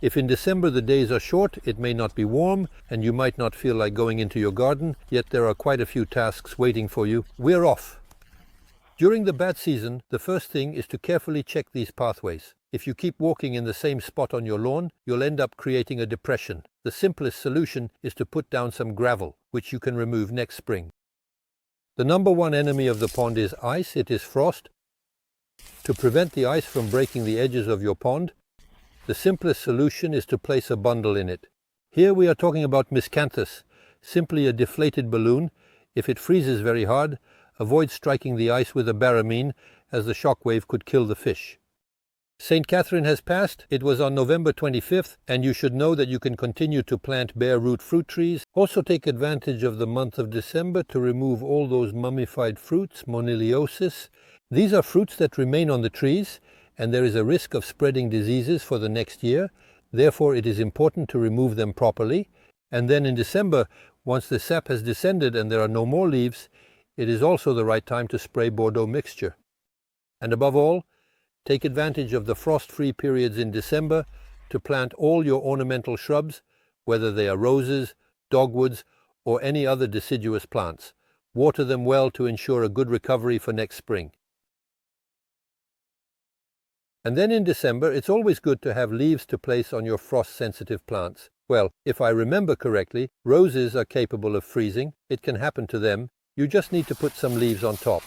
If in December the days are short, it may not be warm, and you might not feel like going into your garden, yet there are quite a few tasks waiting for you. We're off! During the bad season, the first thing is to carefully check these pathways. If you keep walking in the same spot on your lawn, you'll end up creating a depression. The simplest solution is to put down some gravel, which you can remove next spring. The number one enemy of the pond is ice, it is frost. To prevent the ice from breaking the edges of your pond, the simplest solution is to place a bundle in it. Here we are talking about miscanthus, simply a deflated balloon. If it freezes very hard, avoid striking the ice with a baramine, as the shockwave could kill the fish. St. Catherine has passed. It was on November 25th, and you should know that you can continue to plant bare root fruit trees. Also take advantage of the month of December to remove all those mummified fruits, moniliosis. These are fruits that remain on the trees, and there is a risk of spreading diseases for the next year. Therefore, it is important to remove them properly. And then in December, once the sap has descended and there are no more leaves, it is also the right time to spray Bordeaux mixture. And above all, take advantage of the frost-free periods in December to plant all your ornamental shrubs, whether they are roses, dogwoods, or any other deciduous plants. Water them well to ensure a good recovery for next spring. And then in December, it's always good to have leaves to place on your frost-sensitive plants. Well, if I remember correctly, roses are capable of freezing. It can happen to them. You just need to put some leaves on top.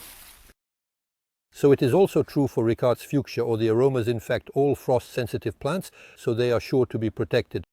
So it is also true for Ricard's fuchsia, or the aromas infect all frost-sensitive plants, so they are sure to be protected.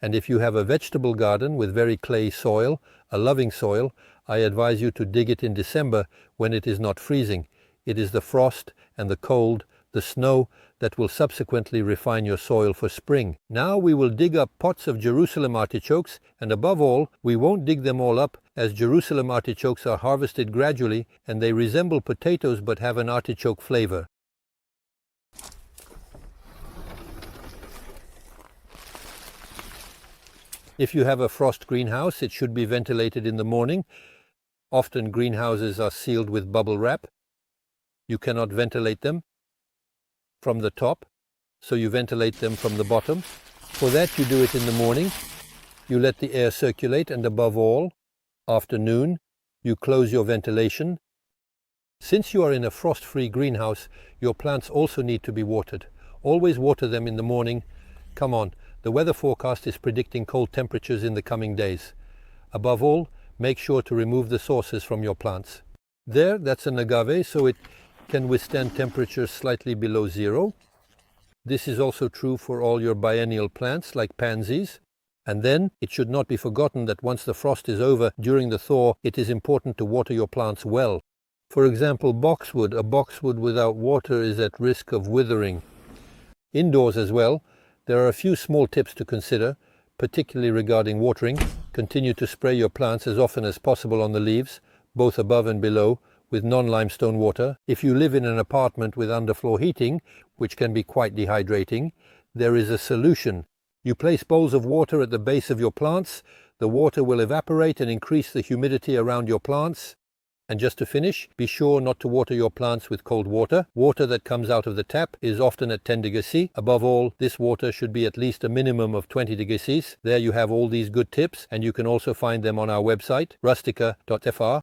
And if you have a vegetable garden with very clay soil, a loving soil, I advise you to dig it in December when it is not freezing. It is the frost and the cold, the snow, that will subsequently refine your soil for spring. Now we will dig up pots of Jerusalem artichokes, and above all, we won't dig them all up, as Jerusalem artichokes are harvested gradually and they resemble potatoes but have an artichoke flavor. If you have a frost greenhouse, it should be ventilated in the morning. Often greenhouses are sealed with bubble wrap. You cannot ventilate them from the top, so you ventilate them from the bottom. For that you do it in the morning. You let the air circulate, and above all, after noon, you close your ventilation. Since you are in a frost-free greenhouse, your plants also need to be watered. Always water them in the morning. Come on, the weather forecast is predicting cold temperatures in the coming days. Above all, make sure to remove the sources from your plants. There, that's an agave, so it can withstand temperatures slightly below zero. This is also true for all your biennial plants like pansies. And then, it should not be forgotten that once the frost is over during the thaw, it is important to water your plants well. For example, boxwood. A boxwood without water is at risk of withering. Indoors as well, there are a few small tips to consider, particularly regarding watering. Continue to spray your plants as often as possible on the leaves, both above and below, with non-limestone water. If you live in an apartment with underfloor heating, which can be quite dehydrating, there is a solution. You place bowls of water at the base of your plants. The water will evaporate and increase the humidity around your plants. And just to finish, be sure not to water your plants with cold water. Water that comes out of the tap is often at 10 degrees C. Above all, this water should be at least a minimum of 20 degrees C. There you have all these good tips, and you can also find them on our website, rustica.fr.